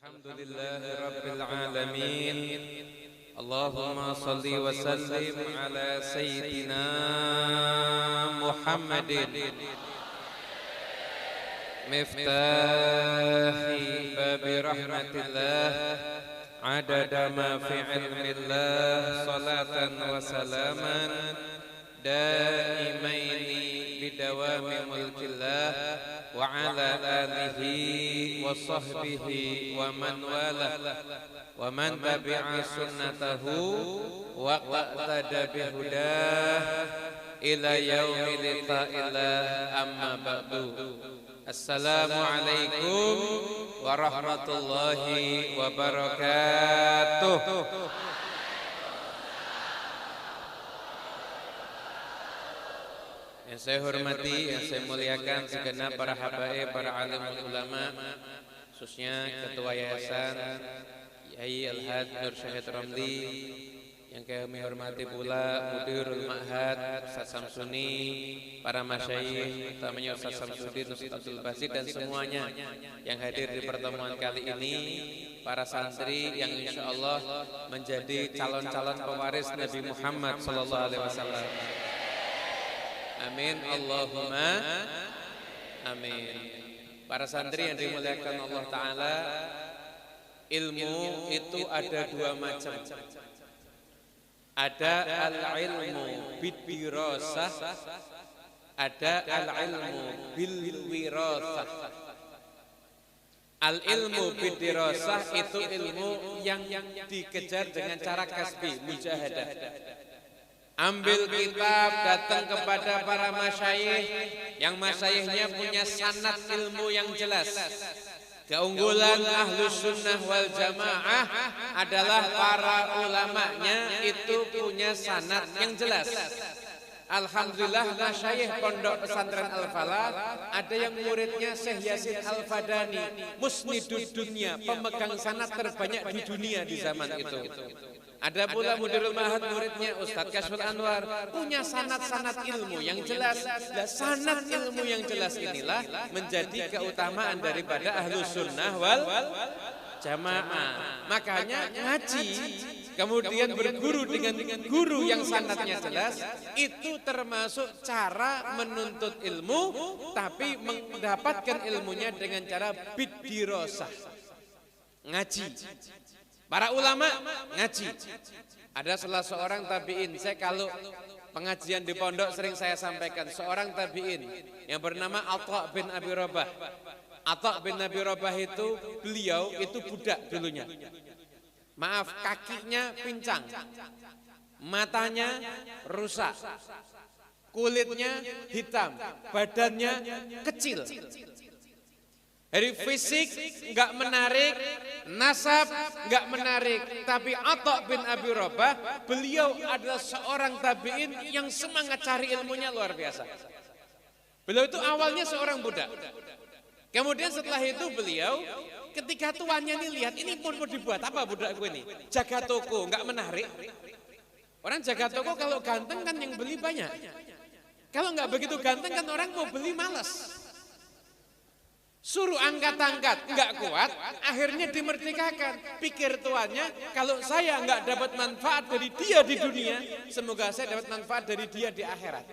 Alhamdulillahi Rabbil Alamin. Allahumma salli wa sallim ala Sayyidina Muhammadin miftahi babi rahmatillah adada ma fi ilmillah salatan wa salaman daimaini bidawami mulkillah wa ala alihi wa sahbihi wa man wala wa man tabi'a sunnatahu wa qa'tada bihudah ila yaumi liqa'illah amma ba'du. Assalamualaikum warahmatullahi wabarakatuh. Yang saya hormati, yang saya muliakan segenap para habaib, para alim ulama, khususnya Ketua Yayasan Yai Al-Had Nur Syahid Ramli, yang kami hormati pula Mudirul Ma'had Ustaz Samsuni, para masyayikh, utamanya Ustaz Samsudin, Ustaz Abdul Basit dan semuanya yang hadir di pertemuan kali ini, para santri yang insya Allah menjadi calon-calon pewaris Nabi Muhammad sallallahu alaihi wasallam. Amin Allahumma amin. Para santri yang dimuliakan Allah Ta'ala, ilmu itu ada dua macam. Ada al-ilmu bid-dirasah, ada al-ilmu bil-wirasah. Al-ilmu bid-dirasah itu ilmu yang dikejar dengan cara kasbi, mujahadah. Ambil kitab, datang kepada para masyayikh yang masyayikhnya punya sanad ilmu yang jelas. Keunggulan Ahlus Sunnah wal Jamaah adalah para ulamanya itu punya sanad yang jelas. Alhamdulillah masyayikh Pondok Pesantren Al-Falah ada yang muridnya Syekh Yasin Al-Fadani, musnidud dunia, pemegang sanad terbanyak di dunia di zaman itu. Ada pula Mudirul Ma'had muridnya Ustadz Kashful Anwar, punya sanad-sanad ilmu yang jelas. Dan sanad ilmu yang jelas inilah menjadi keutamaan daripada Ahlus Sunnah wal Jamaah. Makanya ngaji, kemudian berguru dengan guru yang sanadnya jelas, itu termasuk cara menuntut ilmu, tapi mendapatkan ilmunya dengan cara bid-dirasah, ngaji. Para ulama ngaji. Ada salah seorang tabi'in, saya kalau pengajian di pondok sering saya sampaikan, seorang tabi'in yang bernama Atha bin Abi Rabah. Atha bin Abi Rabah itu, beliau itu budak dulunya. Maaf, kakinya pincang, matanya rusak, kulitnya hitam, badannya kecil. Dari fisik enggak menarik, nasab enggak menarik, tapi Atha bin Abi Rabah, beliau adalah seorang tabi'in yang semangat cari ilmunya luar biasa. Beliau itu awalnya seorang budak. Kemudian setelah itu beliau ketika tuannya ini lihat, ini pun mau dibuat apa budakku ini? Jaga toko, enggak menarik. Orang jaga toko kalau ganteng kan yang beli banyak. Kalau enggak begitu ganteng kan orang mau beli malas. Suruh angkat-angkat, enggak kuat, akhirnya dimerdekakan. Pikir tuannya, kalau saya enggak dapat manfaat dari dia di dunia, semoga saya dapat manfaat dari dia di akhirat.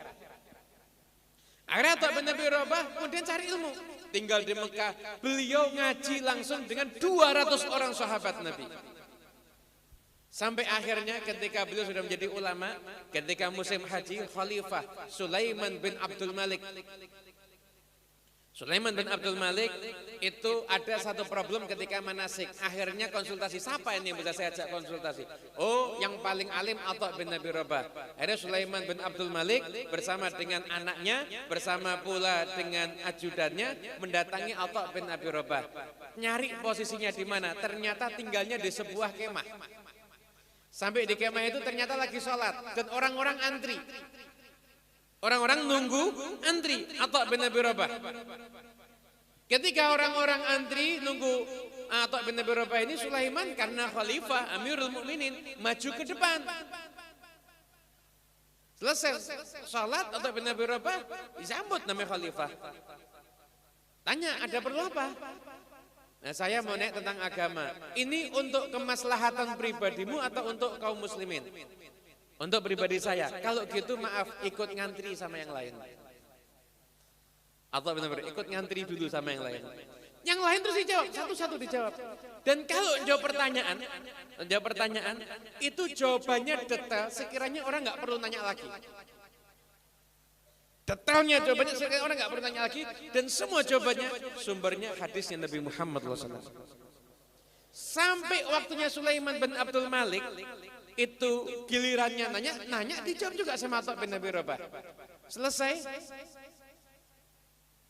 Akhirnya Atha bin Abi Rabah kemudian cari ilmu. Tinggal di Mekah, beliau ngaji langsung dengan 200 orang sahabat Nabi. Sampai akhirnya ketika beliau sudah menjadi ulama, ketika musim haji, Khalifah Sulaiman bin Abdul Malik. Sulaiman bin Abdul Malik itu ada satu problem ketika manasik. Akhirnya konsultasi, siapa ini yang bisa saya ajak konsultasi? Oh, yang paling alim Atha bin Abi Rabah. Akhirnya Sulaiman bin Abdul Malik bersama dengan anaknya, bersama pula dengan ajudannya mendatangi Atha bin Abi Rabah. Nyari posisinya di mana? Ternyata tinggalnya di sebuah kemah. Sampai di kemah itu ternyata lagi sholat dan orang-orang antri. Orang-orang nunggu antri Atha bin Abi Rabah. Ketika orang-orang antri nunggu Atha bin Abi Rabah ini, Sulaiman karena khalifah Amirul Mukminin maju ke depan. Selesai salat Atha bin Abi Rabah disambut namanya khalifah. Tanya, ada perlu apa? Nah, saya mau nanya tentang agama. Ini untuk kemaslahatan pribadimu atau untuk kaum muslimin? Untuk pribadi saya. Kalau gitu maaf, ikut ngantri sama yang lain. Atau benar-benar ikut ngantri dulu sama yang lain. Yang lain terus dijawab, satu-satu dijawab. Dan kalau jawab pertanyaan, itu jawabannya detail, sekiranya orang nggak perlu nanya lagi. Detailnya jawabannya sekiranya orang nggak perlu nanya lagi, dan semua jawabannya sumbernya hadisnya Nabi Muhammad SAW. Sampai waktunya Sulaiman bin Abdul Malik, itu gilirannya nanya dijawab juga sama Atha bin Abi Rabah. Selesai.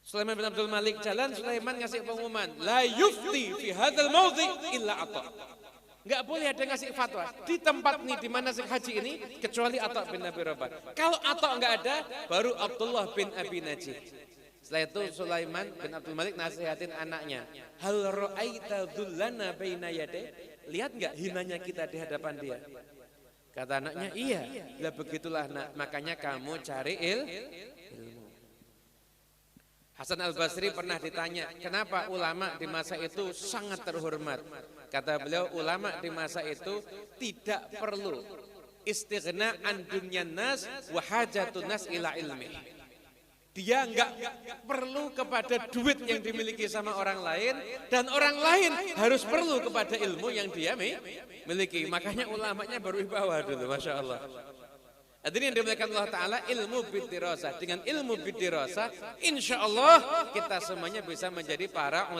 Sulaiman bin Abdul Malik jalan, Sulaiman ngasih pengumuman, la yufti fi hadzal mawdhi illa Atha. Enggak boleh ada ngasih fatwa di tempat ini di mana haji ini kecuali Atha bin Abi Rabah. Kalau Atha enggak ada, baru Abdullah bin Abi Najih. Setelah itu Sulaiman bin Abdul Malik nasihatin anaknya, hal ra'aita dhullana baina yadai? Lihat enggak hinanya kita di hadapan dia? Kata anaknya, iya. Lah begitulah nak, makanya kamu cari ilmu. Hasan Al-Basri pernah ditanya, kenapa ulama di masa itu sangat terhormat? Kata beliau, ulama di masa itu tidak perlu istighna an dunyan nas wa hajatun nas ila ilmi. Dia enggak perlu kepada duit yang dimiliki sama orang lain, dan orang lain harus perlu kepada ilmu yang dia miliki. Makanya ulamanya berwibawa dulu, Masya Allah. Hadirin yang dimuliakan Allah Ta'ala, ilmu bidirasah. Dengan ilmu bidirasah, insya Allah kita semuanya bisa menjadi para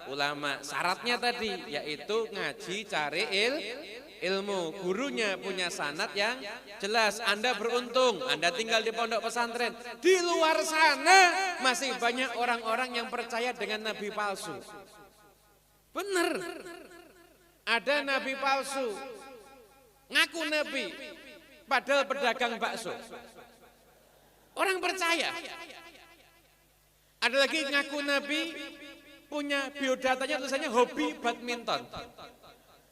ulama. Syaratnya tadi, yaitu ngaji, cari ilmu. Gurunya punya sanad yang jelas. Anda beruntung, Anda tinggal di pondok pesantren. Di luar sana masih banyak orang-orang yang percaya dengan nabi palsu. Benar. Ada nabi palsu, ngaku nabi, padahal pedagang bakso. Orang percaya. Ada lagi ngaku nabi, punya biodatanya tulisannya hobi badminton.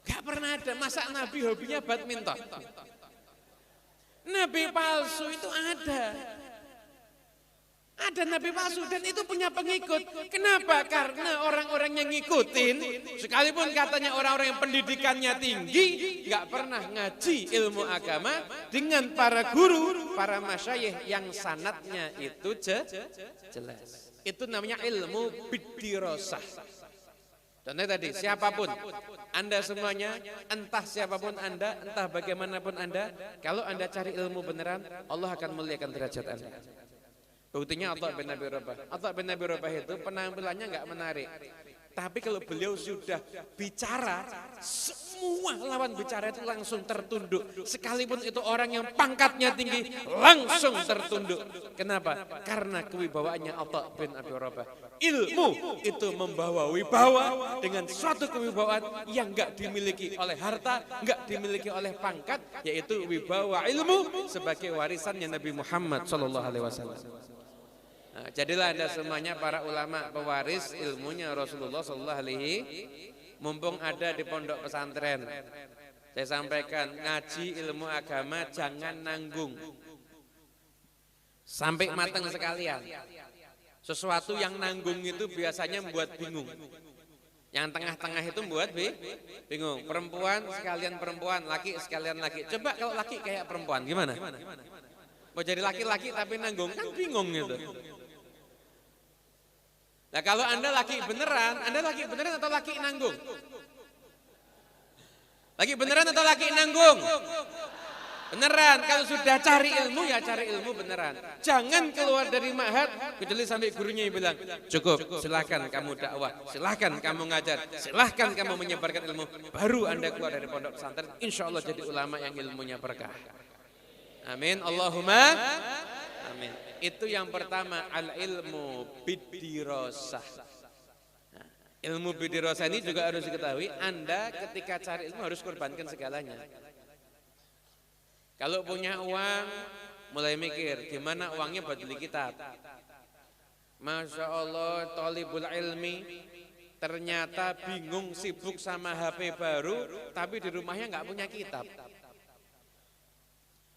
Gak pernah ada, masa nabi hobinya badminton? Nabi palsu itu ada. Ada nabi palsu dan itu punya pengikut. Kenapa? Karena orang-orang yang ngikutin, sekalipun katanya orang-orang yang pendidikannya tinggi, gak pernah ngaji ilmu agama dengan para guru, para masyayikh yang sanadnya itu jelas. Itu namanya ilmu bidirasah. Contohnya tadi, siapapun, Anda semuanya, entah siapapun Anda, entah bagaimanapun Anda, kalau Anda cari ilmu beneran, Allah akan muliakan derajat Anda. Buktinya Atha bin Abi Rabah. Atha bin Abi Rabah itu penampilannya enggak menarik. Tapi kalau beliau sudah bicara, semua lawan bicara itu langsung tertunduk. Sekalipun itu orang yang pangkatnya tinggi, langsung tertunduk. Kenapa? Karena kewibawaannya Atha bin Abi Rabah. Ilmu itu membawa wibawa dengan suatu kewibawaan yang enggak dimiliki oleh harta, enggak dimiliki oleh pangkat, yaitu wibawa ilmu sebagai warisannya Nabi Muhammad SAW. Nah, jadilah Anda semuanya para ulama pewaris ilmunya Rasulullah SAW. Mumpung ada di pondok pesantren, saya sampaikan, ngaji ilmu agama jangan nanggung. Sampai matang sekalian. Sesuatu yang nanggung itu biasanya membuat bingung. Yang tengah-tengah itu membuat bingung. Perempuan sekalian perempuan, laki sekalian laki. Coba kalau laki kayak perempuan, gimana? Mau jadi laki-laki tapi nanggung, kan bingung gitu. Nah kalau Anda laki beneran atau laki nanggung? Laki beneran atau laki nanggung? Beneran, kalau sudah cari ilmu ya cari ilmu beneran. Jangan keluar dari ma'had kecuali sampai gurunya yang bilang, cukup, silahkan kamu dakwah, silahkan kamu ngajar, silahkan kamu menyebarkan ilmu. Baru Anda keluar dari pondok pesantren, insya Allah jadi ulama yang ilmunya berkah. Amin, Allahumma amin. Itu yang pertama, al-ilmu bidirasah. Nah, ilmu bidirasah ini juga harus diketahui, Anda ketika cari ilmu harus korbankan segalanya. Kalau punya uang, mulai mikir, gimana uangnya buat beli kitab. Masya Allah, thalibul ilmi, ternyata bingung, sibuk sama HP baru, tapi di rumahnya nggak punya kitab.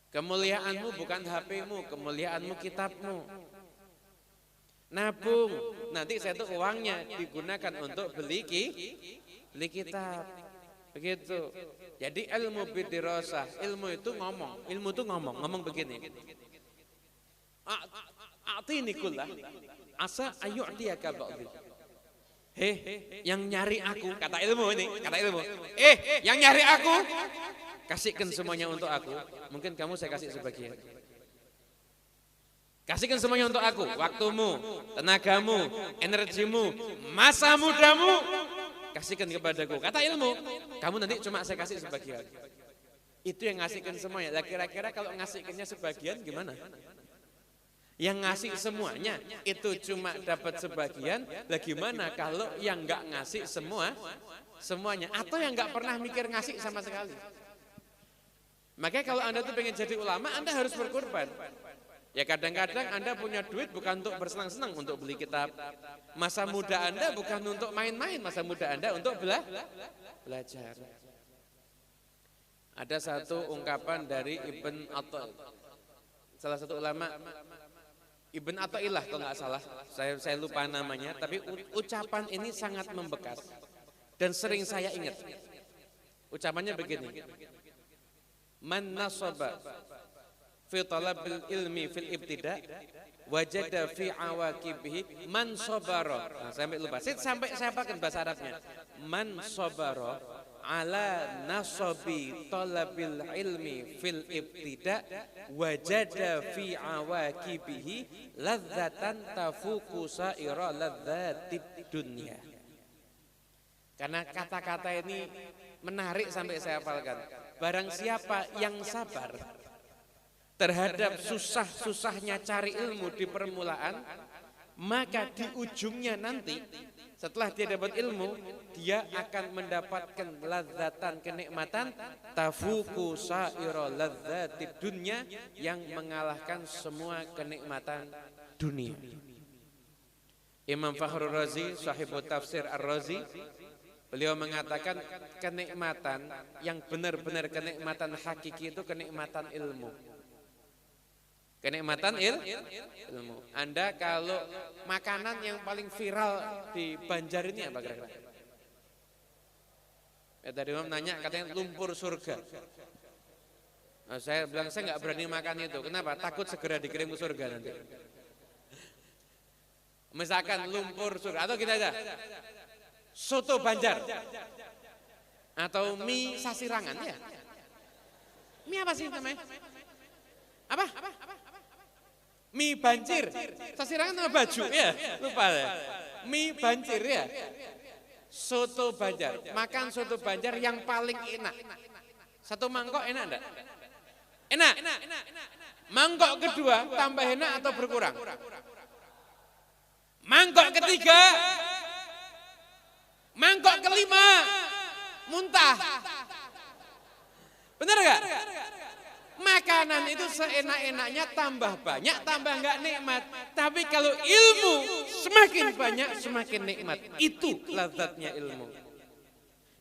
Kemuliaanmu bukan HP-mu, kemuliaanmu kitabmu. nabung. Nanti saya tuh uangnya digunakan untuk beli kitab. Begitu. Jadi ilmu bidirosah, ilmu itu ngomong begini. A'tini kullah asa ayyu'tiyaka ba'dhi. Yang nyari aku, kata ilmu. Yang nyari aku, kasihkan semuanya untuk aku. Mungkin kamu saya kasih sebagian. Kasihkan semuanya untuk aku, waktumu, tenagamu, energimu, masa mudamu, kasihkan kepadaku. Kata ilmu, kamu nanti cuma saya kasih sebagian. Itu yang ngasihkan semuanya. Lah kira-kira kalau ngasihkannya sebagian gimana? Yang ngasih semuanya itu cuma dapat sebagian. Lah gimana kalau yang nggak ngasih semuanya? Atau yang nggak pernah mikir ngasih sama sekali? Makanya kalau Anda tuh pengen jadi ulama, Anda harus berkorban. Ya kadang-kadang Anda punya duit bukan untuk bersenang-senang untuk beli kitab. Masa muda Anda bukan untuk main-main, masa muda Anda untuk belajar. Ada satu ungkapan dari Ibn Athaillah, salah satu ulama, Ibn Athaillah kalau nggak salah, saya lupa namanya, tapi ucapan ini sangat membekas dan sering saya ingat. Ucapannya begini, man nasaba fi talabil ilmi fil ibtida wajada fi awaqibihi man sabara. Nah, sampai lupa. Saya pakai bahasa Arabnya. Man sabara ala nasabi talabil ilmi fil ibtida wajada fi awaqibihi ladzatan tafuku saira ladzatid dunya. Karena kata-kata ini menarik sampai saya hafalkan. Barang siapa yang sabar terhadap susah-susahnya cari ilmu di permulaan, maka di ujungnya nanti setelah dia dapat ilmu, dia akan mendapatkan ladzatan, kenikmatan tafuku saira ladzatid dunya, yang mengalahkan semua kenikmatan dunia. Imam Fakhrul Razi, sahibut tafsir Ar-Razi, beliau mengatakan kenikmatan yang benar-benar kenikmatan hakiki itu kenikmatan ilmu. Kenikmatan ilmu. Anda kalau makanan yang paling viral di Banjar ini apa kira-kira? Ya, tadi Imam nanya katanya lumpur surga. Nah, saya bilang saya nggak berani makan itu. Kenapa? Takut segera dikirim ke surga nanti. Misalkan lumpur surga, atau kita aja soto Banjar atau mie Sasirangan ya. Mie apa sih namanya? Apa? Mie Banjir. Sasirangan nama baju ya, lupa ya. Mie Banjir ya. Soto Banjar. Makan soto Banjar yang paling enak. Satu mangkok enak enggak? Enak. Mangkok kedua tambah enak atau berkurang? Mangkok ketiga, mangkok kelima muntah. Benar enggak? Makanan itu seenak-enaknya tambah banyak, tambah enggak nikmat. Tapi kalau ilmu semakin banyak, semakin nikmat. Itu lazatnya ilmu.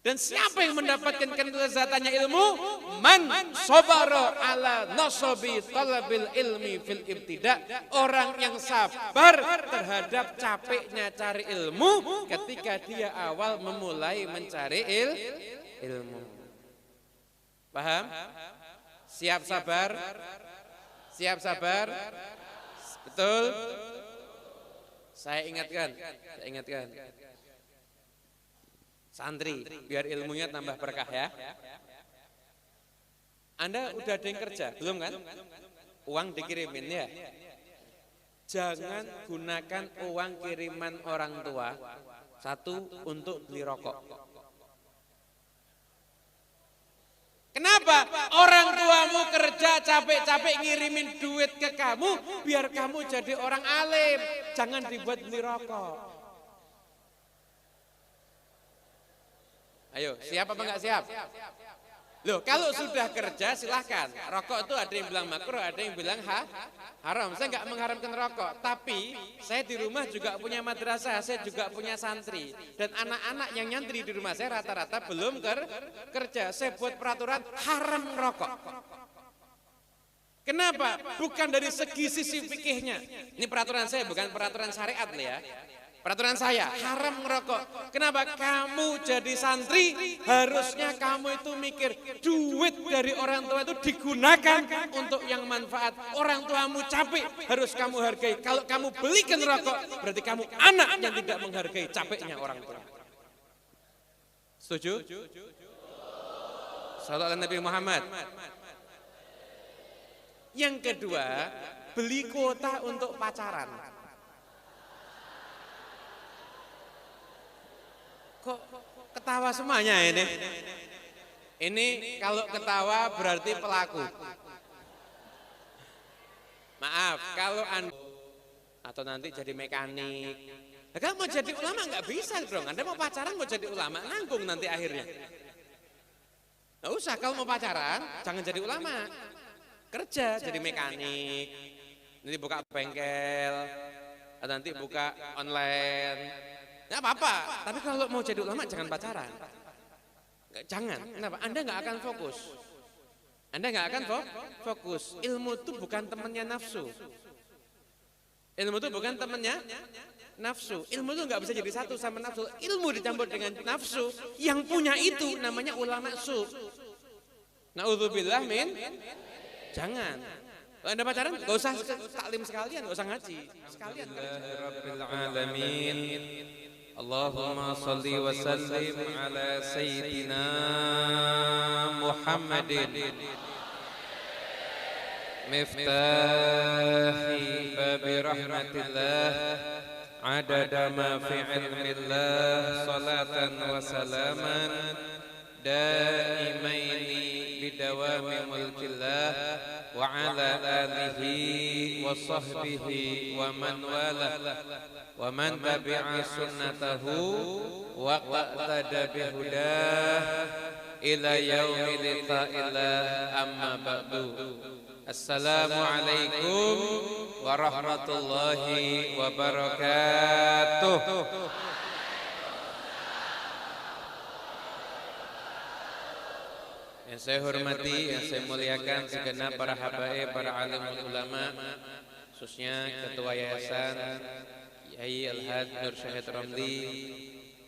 Dan siapa yang mendapatkan kelezatannya ilmu? Man sabara ala nasabi talabil ilmi fil ibtida. Orang yang sabar terhadap capeknya cari ilmu ketika dia awal memulai mencari ilmu. Paham? Siap sabar? Siap sabar? Betul? Saya ingatkan. Santri, biar ilmunya tambah berkah ya. Anda udah ada yang kerja, belum kan? Uang dikirimin ya. Jangan gunakan uang kiriman orang tua satu untuk beli rokok. Kenapa? Orang tuamu kerja capek-capek ngirimin duit ke kamu biar kamu jadi orang alim. Jangan dibuat beli rokok. Ayo, siap apa enggak siap? Loh, kalau sudah kerja silahkan. Rokok itu ada yang bilang makruh, ada yang bilang haram. Saya enggak mengharamkan rokok, tapi saya di rumah juga punya madrasah, saya juga punya santri. Dan anak-anak yang nyantri di rumah saya rata-rata belum kerja. Saya buat peraturan haram rokok. Kenapa? Bukan dari segi sisi fikihnya. Ini peraturan saya, bukan peraturan syariat ya. Peraturan saya, haram merokok. Kenapa? Kamu jadi santri, harusnya kamu itu mikir duit dari orang tua itu digunakan untuk yang manfaat. Orang tuamu capek, harus kamu hargai. Kalau kamu belikan rokok, berarti kamu anak yang tidak menghargai capeknya orang tua. Setuju? Sallallahu alaihi Nabi Muhammad. Yang kedua, beli kuota untuk pacaran. Kok ketawa semuanya ini? Ini kalau ketawa berarti pelaku. Maaf, kalau Anda atau nanti jadi mekanik. Nah, kalau mau jadi ulama nggak bisa dong. Anda mau pacaran mau jadi ulama, nanggung nanti akhirnya. Nggak usah, kalau mau pacaran jangan jadi ulama. Kerja jadi mekanik, nanti buka bengkel, atau nanti buka online. Nggak apa-apa, tapi kalau mau jadi ulama jangan pacaran. Jangan, kenapa? Anda nggak akan fokus. Anda nggak akan fokus. Ilmu itu bukan temannya nafsu. Ilmu itu bukan temannya nafsu. Ilmu itu nggak bisa jadi satu sama nafsu. Ilmu dicampur dengan nafsu, yang punya itu namanya ulama su. Na'udzubillah min. Jangan. Kalau Anda pacaran, nggak usah taklim sekalian, nggak usah ngaji. Sekalian. Rabbil alamin. Allahumma salli wa sallim ala sayyidina Muhammadin miftahi babi rahmatillah adada ma fi ilmillah salatan wa salaman daimaini bidawami mulkillah wa ala alihi wa sahbihi wa man wala wa man tabi'a sunnatahu wa qtada bihudah ila yaumi liqa'illah amma ba'du. Assalamualaikum warahmatullahi wabarakatuh. Yang saya hormati, yang saya muliakan segenap para habaib, para alim ulama, khususnya Ketua Yayasan Kiai Al-Hadj Nur Syahid Ramli,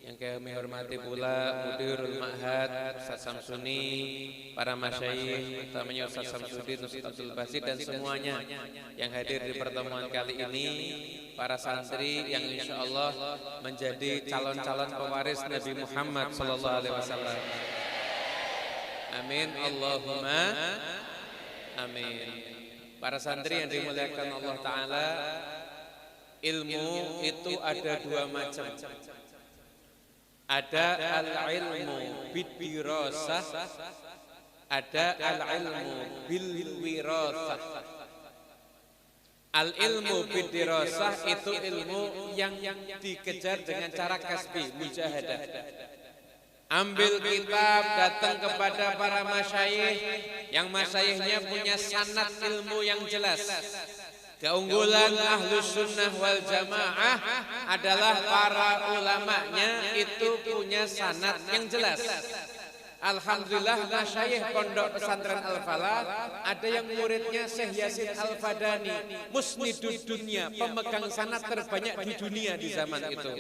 yang kami hormati pula Mudirul Ma'had Ustaz Samsuni, para masyayikh, utamanya Ustaz Samsudin, Ustaz Abdul Basit dan semuanya yang hadir di pertemuan kali ini, para santri yang insya Allah menjadi calon-calon pewaris Nabi Muhammad sallallahu alaihi wasallam. Amin Allahumma amin. Para santri yang dimuliakan Allah Ta'ala, ilmu itu ada dua macam. Ada al-ilmu bid-dirasah, ada al-ilmu bil-wirasah. Al-ilmu bid-dirasah itu ilmu yang dikejar dengan cara kasbi, mujahadah. Ambil kitab, datang kepada para masyayikh, yang masyayikhnya punya sanad ilmu yang jelas. Keunggulan Ahlus Sunnah wal Jamaah adalah para ulamanya itu punya sanad yang jelas. Alhamdulillah masyayikh pondok pesantren Al-Falah ada yang muridnya Syekh Yasin Al-Fadani, musnidud dunia, pemegang sanad terbanyak di dunia di zaman itu.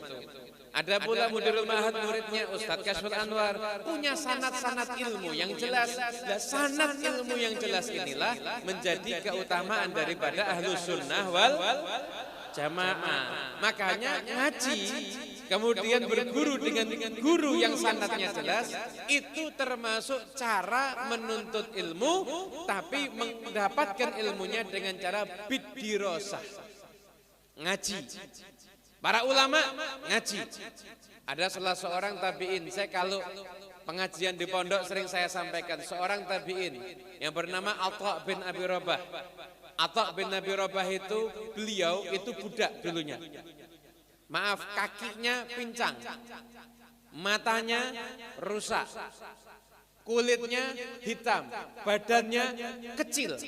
Ada pula Mudirul Ma'had muridnya Ustadz Kashful Anwar, punya sanad-sanad ilmu yang jelas. Dan sanad ilmu yang jelas inilah menjadi keutamaan daripada Ahlus Sunnah wal Jamaah. Makanya ngaji, kemudian berguru dengan guru yang sanadnya jelas, itu termasuk cara menuntut ilmu, tapi mendapatkan ilmunya dengan cara bid-dirasah, ngaji. Para ulama ngaji. Ada salah seorang tabi'in, saya kalau pengajian di pondok sering saya sampaikan, seorang tabi'in yang bernama Atha bin Abi Rabah. Atha bin Abi Rabah itu, beliau itu budak dulunya. Maaf, kakinya pincang, matanya rusak, kulitnya hitam, badannya kecil.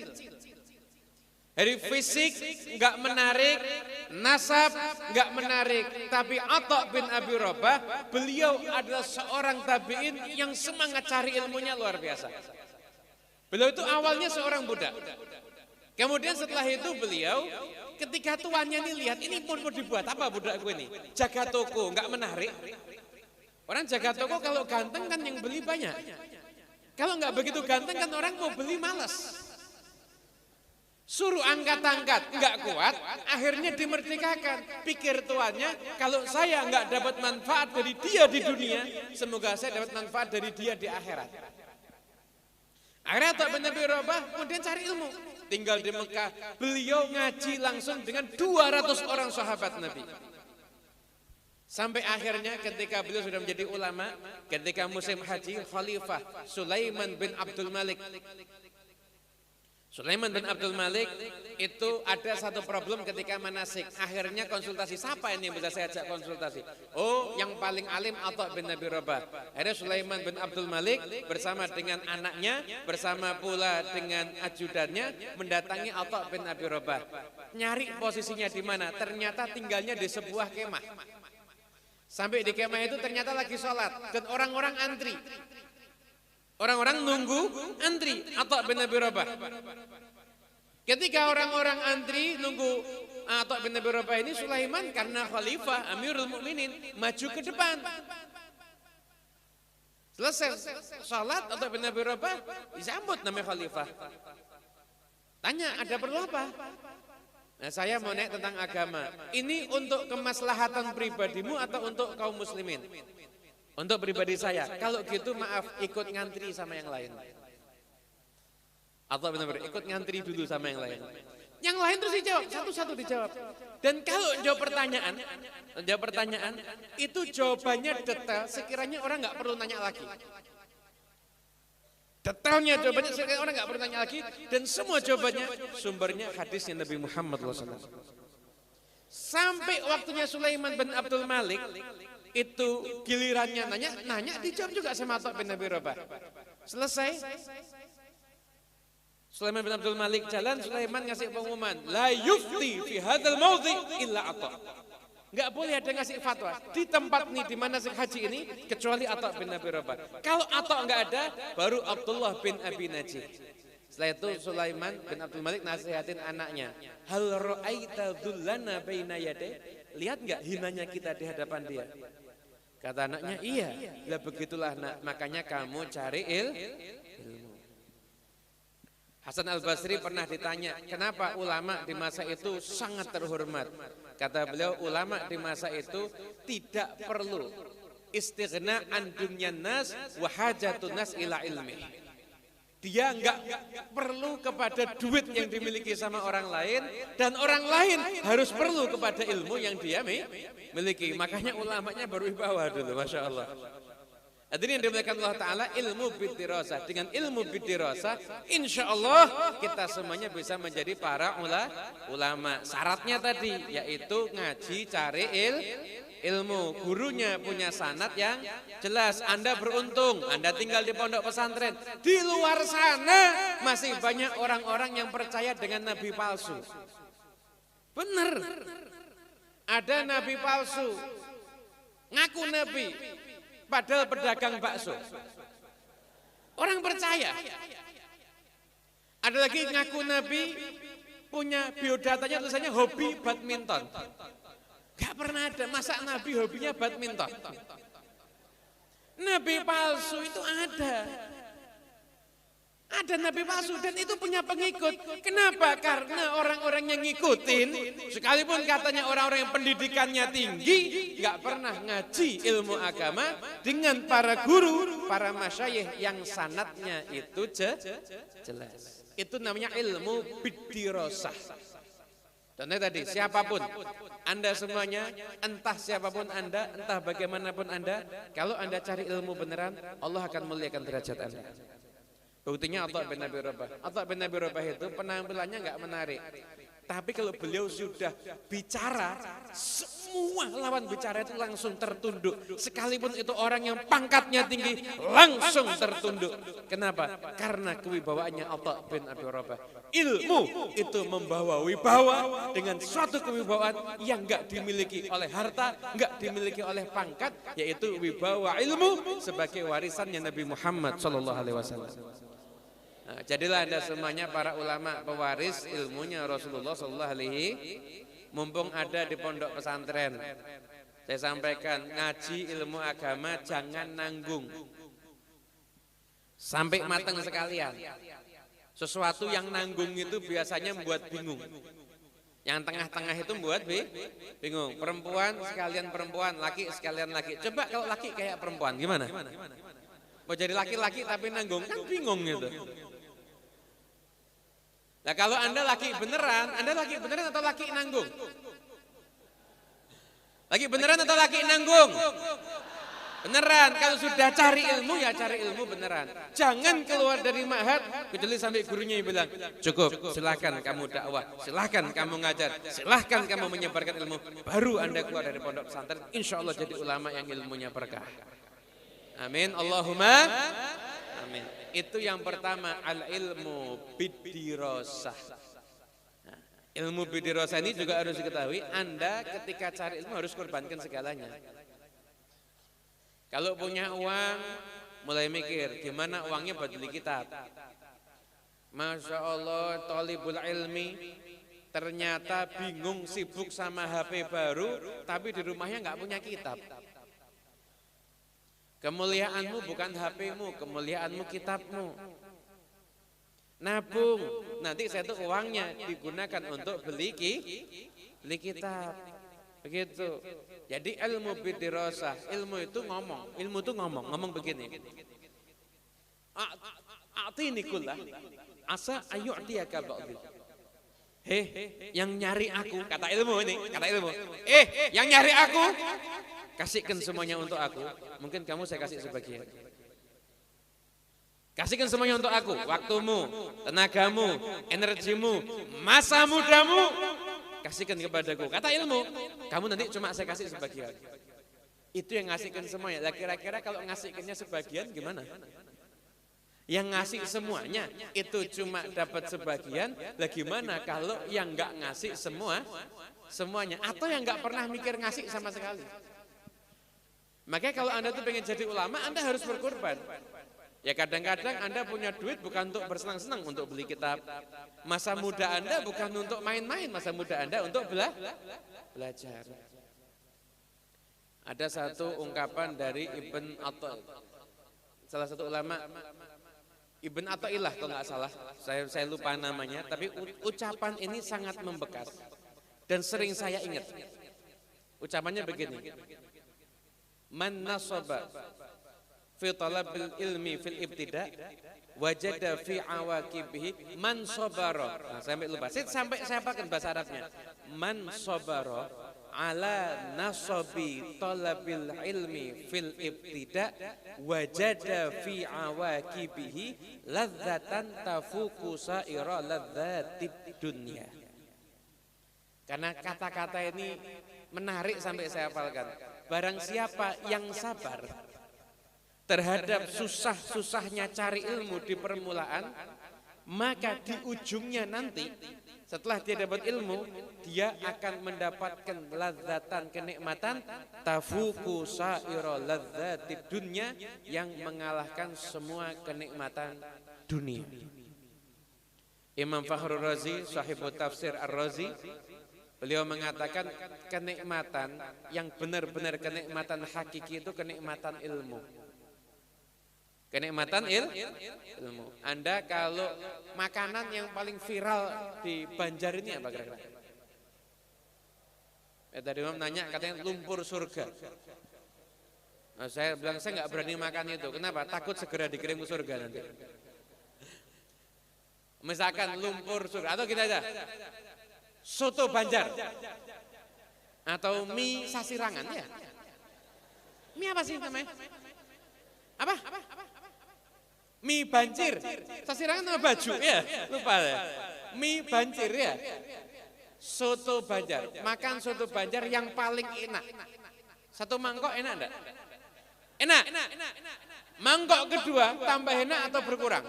Dari fisik nggak menarik, nasab nggak menarik, tapi Atha bin Abi Rabah, beliau adalah seorang tabi'in yang semangat cari ilmunya luar biasa. Beliau itu awalnya seorang budak. Kemudian setelah itu beliau ketika tuannya nih lihat ini mau dibuat apa budak gue ini? Jaga toko, nggak menarik. Orang jaga toko kalau ganteng kan yang beli banyak. Kalau nggak begitu ganteng kan orang mau beli malas. Suruh angkat-angkat, nggak kuat, akhirnya dimerdekakan. Pikir tuannya, kalau saya nggak dapat manfaat dari dia di dunia, semoga saya dapat manfaat dari dia di akhirat. Akhirnya Atha bin Abi Rabah kemudian cari ilmu. Tinggal di Mekah, beliau ngaji langsung dengan 200 orang sahabat Nabi. Sampai akhirnya ketika beliau sudah menjadi ulama, ketika musim haji, Khalifah Sulaiman bin Abdul Malik. Sulaiman bin Abdul Malik itu ada satu problem ketika manasik. Akhirnya konsultasi, siapa ini yang bisa saya ajak konsultasi? Oh, yang paling alim Atha bin Abi Rabah. Akhirnya Sulaiman bin Abdul Malik bersama dengan anaknya, bersama pula dengan ajudannya mendatangi Atha bin Abi Rabah. Nyari posisinya di mana? Ternyata tinggalnya di sebuah kemah. Sampai di kemah itu ternyata lagi sholat dan orang-orang antri. Orang-orang nunggu antri Atha bin Abi Rabah. Ketika orang-orang antri nunggu Atha bin Abi Rabah ini, Sulaiman karena khalifah Amirul Mukminin maju ke depan. Selesai salat Atha bin Abi Rabah disambut namanya khalifah. Tanya, ada perlu apa? Nah, saya mau naik tentang agama. Ini untuk kemaslahatan pribadimu atau untuk kaum muslimin? Untuk pribadi saya, kalau gitu maaf ikut ngantri sama yang lain. Atau benar-benar ikut ngantri dulu sama yang lain. Yang lain terus dijawab, satu-satu dijawab. Dan kalau jawab pertanyaan itu jawabannya detail, sekiranya orang nggak perlu nanya lagi. Detailnya jawabannya sekiranya orang nggak perlu nanya lagi, dan semua jawabannya sumbernya hadisnya Nabi Muhammad SAW. Sampai waktunya Sulaiman bin Abdul Malik itu gilirannya nanya dijawab juga sama Atha bin Abi Rabah. Selesai, Sulaiman bin Abdul Malik jalan, Sulaiman ngasih pengumuman, la yufti fi hadzal maudhi illa Atha. Enggak boleh ada ngasih fatwa di tempat nih di mana haji ini kecuali Atha bin Abi Rabah. Kalau Atha enggak ada, baru Abdullah bin Abi Najih. Setelah itu Sulaiman bin Abdul Malik nasihatin anaknya, hal ra'aita dhullana baina yaday? Lihat enggak hinanya kita di hadapan dia? Kata anaknya, iya. Lah begitulah nak, makanya kamu cari ilmu. Hasan Al-Basri pernah ditanya, kenapa ulama di masa itu sangat terhormat? Kata beliau, ulama di masa itu tidak perlu istighna an dunyan nas wa hajatun nas ila ilmi. Dia enggak perlu kepada duit yang dimiliki sama orang lain, dan orang lain harus perlu kepada ilmu yang dia miliki. Makanya ulamanya berwibawa dulu, Masya Allah. Hadirin yang dimuliakan Allah Ta'ala, ilmu bidirasah. Dengan ilmu bidirasah, insya Allah kita semuanya bisa menjadi para ulama. Syaratnya tadi, yaitu ngaji, cari ilmu. Gurunya punya sanad yang jelas. Anda beruntung, Anda tinggal di pondok pesantren. Di luar sana masih banyak orang-orang yang percaya dengan nabi palsu. Benar. Ada nabi palsu, ngaku nabi, padahal pedagang bakso. Orang percaya. Ada lagi ngaku nabi, punya biodatanya tulisannya hobi badminton. Gak pernah ada, masa nabi hobinya badminton? Nabi palsu itu ada. Ada nabi palsu dan itu punya pengikut. Kenapa? Karena orang-orang yang ngikutin, sekalipun katanya orang-orang yang pendidikannya tinggi, gak pernah ngaji ilmu agama dengan para guru, para masyayikh yang sanadnya itu jelas. Itu namanya ilmu bidirasah. Contohnya tadi, siapapun, Anda semuanya, entah siapapun Anda, entah bagaimanapun Anda, kalau Anda cari ilmu beneran, Allah akan muliakan derajat Anda. Buktinya Atha bin Abi Rabah. Atha bin Abi Rabah itu penampilannya enggak menarik. Tapi kalau beliau sudah bicara, semua lawan bicara itu langsung tertunduk. Sekalipun itu orang yang pangkatnya tinggi, langsung tertunduk. Kenapa? Karena kewibawaannya Atha bin Abi Rabah. Ilmu itu membawa wibawa dengan suatu kewibawaan yang enggak dimiliki oleh harta, enggak dimiliki oleh pangkat, yaitu wibawa ilmu sebagai warisannya Nabi Muhammad SAW. Nah, jadilah Anda semuanya para ulama pewaris ilmunya Rasulullah sallallahu alaihi. Mumpung ada di pondok pesantren, saya sampaikan, ngaji ilmu agama jangan nanggung. Sampai matang sekalian. Sesuatu yang nanggung itu biasanya membuat bingung. Yang tengah-tengah itu membuat bingung. Perempuan sekalian perempuan, laki sekalian laki. Coba kalau laki kayak perempuan, gimana? Mau jadi laki-laki tapi nanggung, kan bingung gitu. Nah kalau Anda laki beneran atau laki nanggung? Laki beneran atau laki nanggung? Beneran, kalau sudah cari ilmu ya cari ilmu beneran. Jangan keluar dari ma'had kecuali sampai gurunya yang bilang, cukup, silahkan kamu dakwah, silahkan kamu ngajar, silahkan kamu menyebarkan ilmu. Baru Anda keluar dari pondok pesantren, insya Allah jadi ulama yang ilmunya berkah. Amin, Allahumma amin. Itu yang pertama, al-ilmu bidirosah. Nah, ilmu bidirosah ini juga harus diketahui, Anda ketika cari ilmu harus korbankan segalanya. Kalau punya uang, mulai mikir, gimana uangnya buat beli kitab. Masya Allah, thalibul ilmi, ternyata bingung, sibuk sama HP baru, tapi di rumahnya nggak punya kitab. Kemuliaanmu bukan HP-mu, kemuliaanmu kitabmu. Nabung, nanti saya tuh uangnya digunakan untuk beli kitab. Begitu. Jadi ilmu bidirosah, ilmu itu ngomong begini. A'tini kullah, asa ayyu'tiyaka ba'dhi. Yang nyari aku, kata ilmu ini, yang nyari aku, kasihkan semuanya untuk aku, mungkin kamu saya kasih sebagian. Kasihkan semuanya untuk aku, waktumu, tenagamu, energimu, masa mudamu, kasihkan kepadaku. Kata ilmu, kamu nanti cuma saya kasih sebagian. Itu yang ngasihkan semuanya. Lah kira-kira kalau ngasihkannya sebagian gimana? Yang ngasih semuanya itu cuma dapat sebagian. Lah gimana kalau yang enggak ngasih semuanya, atau yang enggak pernah mikir ngasih sama sekali? Makanya kalau Anda tuh pengen jadi ulama, Anda harus berkorban. Ya kadang-kadang Anda punya duit bukan untuk bersenang-senang, untuk beli kitab. Masa muda Anda bukan untuk main-main, masa muda Anda untuk belajar. Ada satu ungkapan dari Ibn Athaillah, salah satu ulama, Ibn Athaillah kalau nggak salah, saya lupa namanya, tapi ucapan ini sangat membekas dan sering saya ingat. Ucapannya begini. Man nasaba fi talabil ilmi fil ibtida wajada fi awaqibihi man sabara. Nah, sampai lupa. Saya pakai bahasa Arabnya. Man sabara ala nasabi talabil ilmi fil ibtida wajada fi awaqibihi ladzatan tafuku saira ladzatid dunya. Karena kata-kata ini menarik sampai saya hafalkan. Barang siapa yang sabar terhadap susah-susahnya cari ilmu di permulaan, maka di ujungnya nanti setelah dia dapat ilmu, dia akan mendapatkan ladzatan, kenikmatan tafuku saira ladzatid dunya, yang mengalahkan semua kenikmatan dunia. Imam Fakhrul Razi, sahibut tafsir Ar-Razi, beliau mengatakan kenikmatan yang benar-benar kenikmatan hakiki itu kenikmatan ilmu. Kenikmatan ilmu. Anda kalau makanan yang paling viral di Banjar ini apa kira-kira? Tadi Imam nanya katanya lumpur surga. Nah, saya bilang saya nggak berani makan itu. Kenapa? Takut segera dikirim ke surga nanti. Misalkan lumpur surga atau kita aja. Soto Banjar atau mie Sasirangan ya. Mie apa sih namanya? Apa? Mie Banjir. Sasirangan nama baju ya? Lupa ya. Mie Banjir ya. Soto Banjar. Makan soto Banjar yang paling enak. Satu mangkok enak enggak? Enak. Mangkok kedua tambah enak atau berkurang?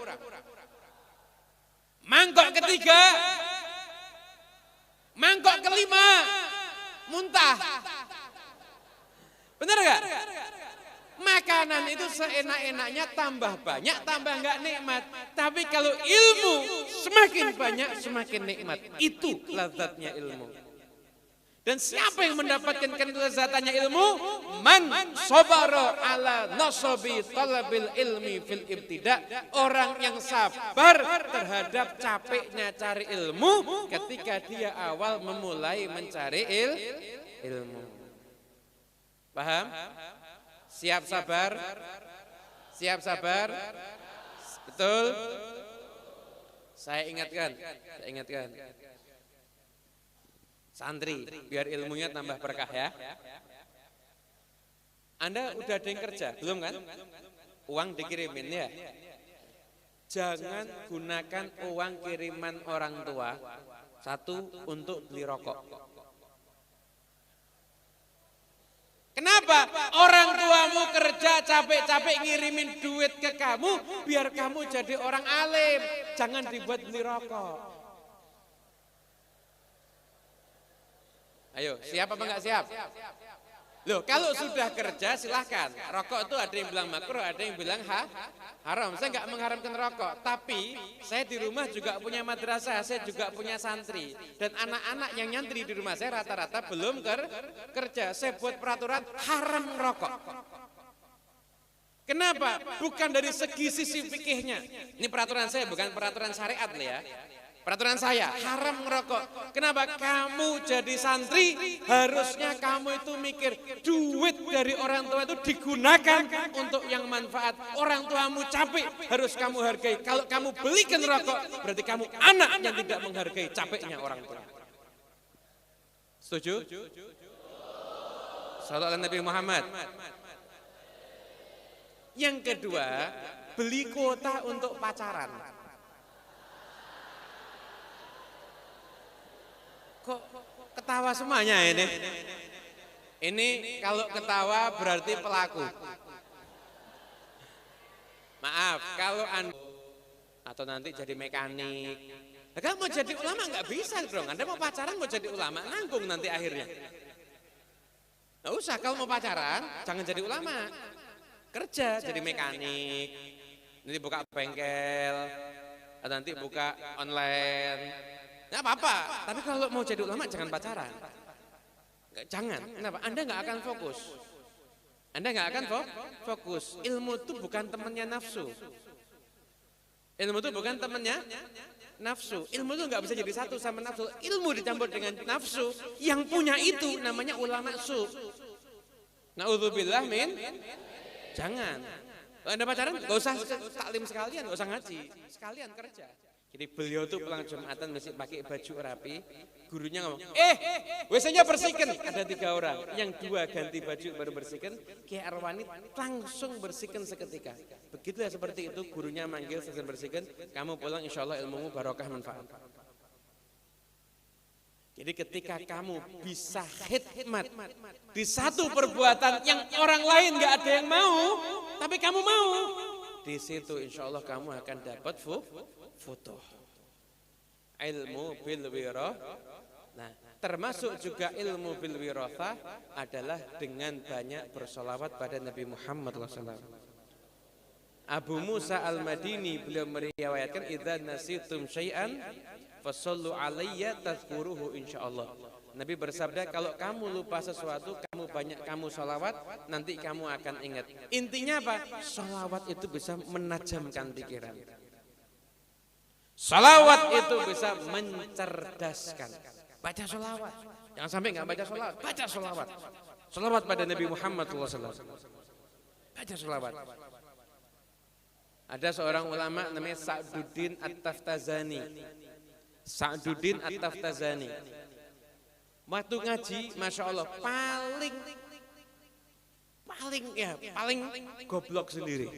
Mangkok ketiga, mangkok kelima, muntah. Benar gak? Makanan makanan itu seenak-enaknya tambah banyak, tambah enggak nikmat. Tapi kalau ilmu semakin banyak, semakin nikmat. Itu lazatnya ilmu. Dan siapa yang mendapatkan kelezatannya ilmu? Man sabara ala nasabi talabil ilmi fil ibtida. Orang yang sabar terhadap capeknya cari ilmu ketika dia awal memulai mencari ilmu. Paham? Siap sabar? Siap sabar? Betul? Saya ingatkan. Santri, biar ilmunya tambah berkah ya. Anda udah ada yang kerja, belum kan? Uang dikirimin ya. Jangan gunakan uang kiriman orang tua satu untuk beli rokok. Kenapa? Orang tuamu kerja capek-capek ngirimin duit ke kamu biar kamu jadi orang alim. Jangan dibuat beli rokok. Ayo, siap apa enggak siap? Loh, kalau sudah kerja silahkan. Rokok itu ada yang bilang makruh, ada yang bilang haram. Saya enggak mengharamkan rokok, tapi saya di rumah juga punya madrasah, saya juga punya santri. Dan anak-anak yang nyantri di rumah saya rata-rata belum kerja. Saya buat peraturan haram rokok. Kenapa? Bukan dari segi sisi fikihnya. Ini peraturan saya, bukan peraturan syariat ya. Peraturan saya, haram merokok. Kenapa? Kamu jadi santri, harusnya kamu itu mikir, duit dari orang tua itu digunakan untuk yang manfaat. Orang tuamu capek, harus kamu hargai. Kalau kamu belikan rokok, berarti kamu anak yang tidak menghargai capeknya orang tua. Setuju? Sallallahu alaihi Nabi Muhammad. Yang kedua, beli kuota untuk pacaran. Kok ketawa semuanya ini? Ini kalau ketawa berarti pelaku. Maaf, kalau Anda atau nanti jadi mekanik. Kalau mau jadi ulama nggak bisa dong. Anda mau pacaran mau jadi ulama, nanggung nanti akhirnya. Nggak usah, kalau mau pacaran jangan jadi ulama. Kerja jadi mekanik. Nanti buka bengkel, atau nanti buka online. Nggak apa-apa, tapi kalau mau jadi ulama jangan pacaran. Jangan, kenapa? Anda nggak akan fokus. Anda nggak akan fokus. Ilmu itu bukan temannya nafsu. Ilmu itu bukan temannya nafsu. Ilmu itu nggak bisa jadi satu sama nafsu. Ilmu dicampur dengan nafsu. Yang punya itu namanya ulama su. Na'udzubillah min. Jangan. Kalau Anda pacaran, nggak usah taklim sekalian, nggak usah ngaji, sekalian kerja. Jadi beliau tuh pulang Jumatan mesti pakai baju rapi. Gurunya ngomong, WC-nya bersihkan. Ada 3 orang, yang 2 ganti baju baru bersihkan. Kiai Arwani langsung bersihkan seketika. Begitu ya seperti itu, gurunya manggil selesai bersihkan. Kamu pulang, insya Allah ilmumu barokah manfaat. Jadi ketika kamu bisa khidmat di satu perbuatan yang orang lain nggak ada yang mau, tapi kamu mau, di situ insya Allah kamu akan dapat futuh. Ilmu bil wirathah. Nah, termasuk juga ilmu bil wirathah adalah dengan banyak bersolawat pada Nabi Muhammad SAW. Abu Musa Al-Madini beliau meriwayatkan, idza nasitum syai'an fasallu alayya tadhkuruhu insyaallah. Nabi bersabda, kalau kamu lupa sesuatu, kamu solawat, nanti kamu akan ingat. Intinya apa? Solawat itu bisa menajamkan pikiran. Solawat itu bisa mencerdaskan. Baca solawat. Jangan sampai nggak baca solawat. Baca solawat. Solawat pada Nabi Muhammad SAW. Baca solawat. Ada seorang ulama namanya Sa'duddin At-Taftazani. Sa'duddin At-Taftazani. Waktu ngaji, masya Allah, paling goblok sendiri.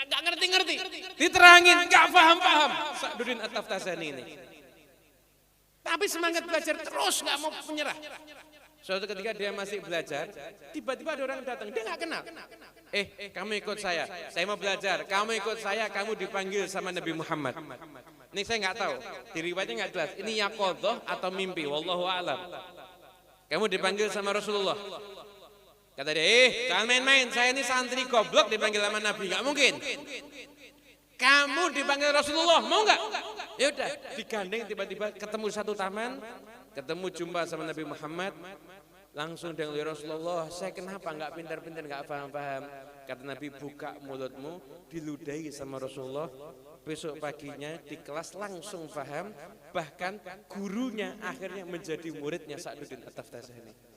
Gak ngerti-ngerti, diterangin, gak paham-paham. Sa'duddin At-Taftazani ini. Tapi semangat belajar terus, gak mau menyerah. Suatu ketika dia masih belajar, tiba-tiba ada orang datang, dia gak kenal. Kamu ikut saya mau belajar, kamu ikut saya, kamu dipanggil sama Nabi Muhammad. Ini saya nggak tahu, di riwayatnya nggak jelas. Ini yaqadhah atau mimpi, wallahu a'lam. Kamu dipanggil sama Rasulullah. Kata dia, jangan main-main, saya ini santri goblok dipanggil sama Nabi, nggak mungkin. Kamu dipanggil Rasulullah, mau nggak? Ya udah, digandeng tiba-tiba ketemu satu taman, ketemu jumpa sama Nabi Muhammad, langsung dengan Rasulullah, saya kenapa nggak pintar-pintar, nggak paham-paham? Kata Nabi, buka mulutmu, diludahi sama Rasulullah. Besok paginya di kelas langsung paham, bahkan gurunya akhirnya menjadi muridnya Sa'duddin At-Taftazani.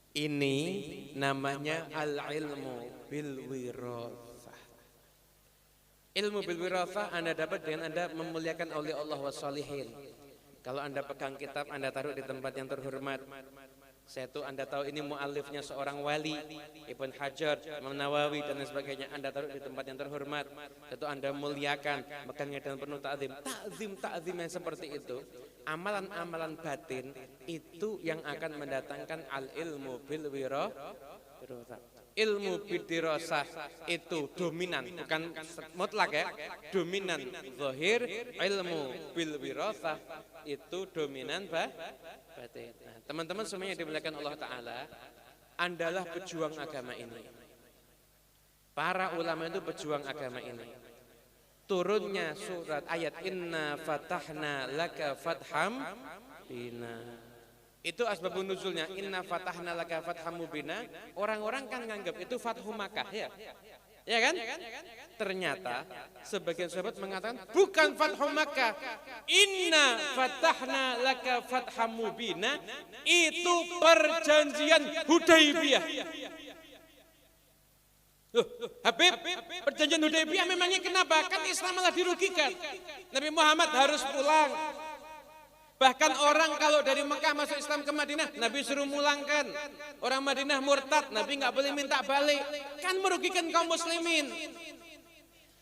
Ini namanya al-ilmu bil wirathah. Ilmu bil wirathah Anda dapat dengan Anda memuliakan oleh Allah wassalihin. Kalau Anda pegang kitab, Anda taruh di tempat yang terhormat. Saya tuh Anda tahu ini mu'alifnya seorang wali, Ibn Hajar, Imam Nawawi dan lain sebagainya. Anda taruh di tempat yang terhormat. Itu Anda muliakan, makanya dengan penuh ta'zim. Ta'zim yang seperti itu, amalan-amalan batin itu yang akan mendatangkan al-ilmu bil wirathah. Ilmu bidirosah itu dominan, bukan mutlak ya, dominan zahir. Ilmu bil wirathah itu dominan batin. Nah, teman-teman semuanya dimuliakan Allah Ta'ala, Andalah pejuang agama ini. Para ulama itu pejuang agama ini. Turunnya surat ayat inna fatahna laka fatham bina. Itu asbabun nuzulnya, inna fatahna laka fatham mubina. Orang-orang kan nganggap itu Fathu Makkah ya. Ya kan? Ternyata sebagian sahabat mengatakan bukan Fathu Makkah. Inna fatahna laka fatham mubina, itu perjanjian Hudaybiyah. Habib, perjanjian Hudaybiyah memangnya kenapa? Kan Islam malah dirugikan. Nabi Muhammad harus pulang. Bahkan orang kalau dari Mekah masuk Islam ke Madinah, Nabi suruh mulangkan. Orang Madinah murtad, Nabi nggak boleh minta balik. Kan merugikan kaum muslimin.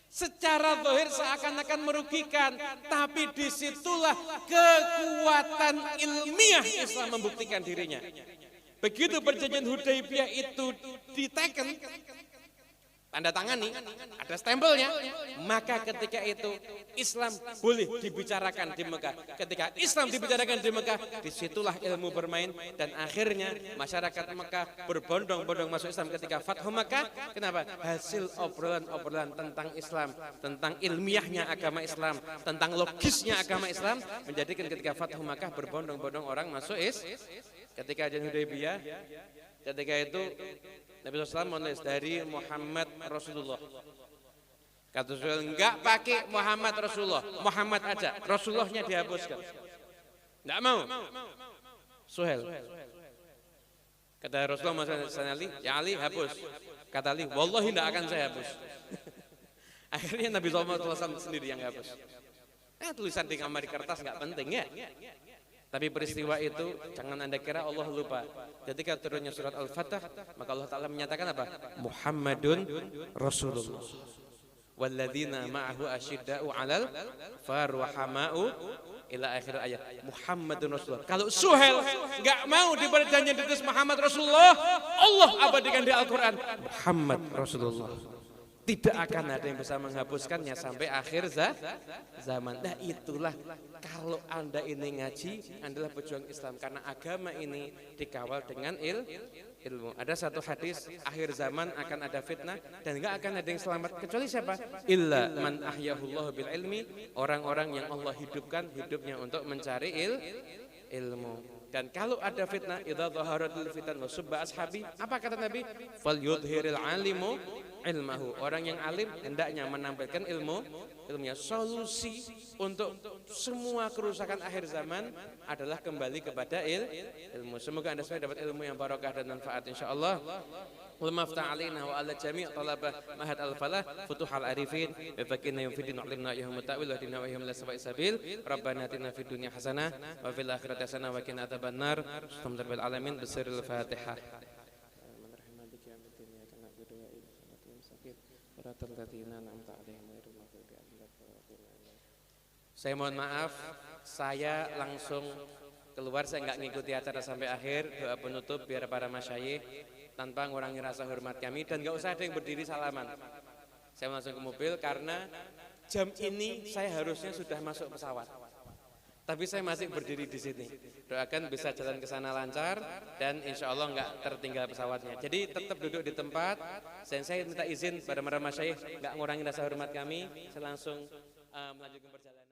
Secara zahir seakan-akan merugikan, tapi disitulah kekuatan ilmiah Islam membuktikan dirinya. Begitu perjanjian Hudaybiyah itu diteken, tanda tangani, ada stempelnya, maka ketika itu Islam boleh dibicarakan di Mekah. Ketika Islam dibicarakan di Mekah, disitulah ilmu bermain, dan akhirnya masyarakat Mekah berbondong-bondong masuk Islam ketika Fathu Makkah. Kenapa? Hasil obrolan-obrolan tentang Islam, tentang ilmiahnya agama Islam, tentang logisnya agama Islam, menjadikan ketika Fathu Makkah berbondong-bondong orang masuk Islam. Ketika Perjanjian Hudaybiyah, ketika itu Nabi SAW menulis dari Muhammad Rasulullah. Kata Rasul, enggak pakai Muhammad Rasulullah, Muhammad aja, Rasulullahnya dihapuskan. Enggak mau. Suhail. Kata Rasulullah Ali, ya Ali hapus. Kata Ali, wallahi enggak akan saya hapus. Akhirnya Nabi SAW sendiri yang hapus. Tulisan di kamar di kertas enggak penting ya. Tapi peristiwa itu jangan Anda kira Allah lupa. Ketika turunnya surat Al-Fatah, maka Allah Ta'ala menyatakan apa? Muhammadun Rasulullah. Walladzina ma'ahu asyidda'u 'alal farwahama'u ila akhir ayat. Muhammadun Rasulullah. Kalau Suhail enggak mau di perjanjian ditulis Muhammad Rasulullah, Allah abadikan di Al-Qur'an Muhammad Rasulullah. Tidak akan ada yang bisa menghapuskannya sampai akhir zaman. Nah itulah kalau Anda ini ngaji adalah pejuang Islam, karena agama ini dikawal dengan ilmu. Ada satu hadis, akhir zaman akan ada fitnah dan enggak akan ada yang selamat kecuali siapa? Illa man ahyahullahu bil ilmi, orang-orang yang Allah hidupkan hidupnya untuk mencari ilmu. Dan kalau ada fitnah, idza dhaharatul fitan wa subba ashabi, apa kata Nabi? Falyudhhiril alimu ilmahu. Orang yang alim hendaknya menampilkan ilmunya. Solusi untuk semua kerusakan akhir zaman adalah kembali kepada ilmu. Semoga Anda semua dapat ilmu yang barokah dan manfaat insyaallah. Allahumma aftah alaina wa ala jami' talabah mahad al-falah futuhal arifin wa fakina yufidin ulimna yahum ta'wil wa dinna wa yahum laswa'i sabil. Rabbana atina fid dunya hasanah wa fil akhirati hasanah wa qina adzabannar. Alhamdulillahil alamin bisirril Fatihah. Saya mohon maaf, saya langsung keluar, saya nggak ngikuti acara sampai akhir. Doa penutup biar para masyayikh tanpa ngurangi rasa hormat kami, dan nggak usah ada yang berdiri salaman. Saya langsung ke mobil karena jam ini saya harusnya sudah masuk pesawat. Tapi saya masih berdiri di sini. Doakan bisa jalan ke sana lancar dan insya Allah nggak tertinggal pesawatnya. Jadi tetap duduk di tempat. Dan saya minta izin pada para masyayikh nggak ngurangin rasa hormat kami. Saya langsung melanjutkan perjalanan.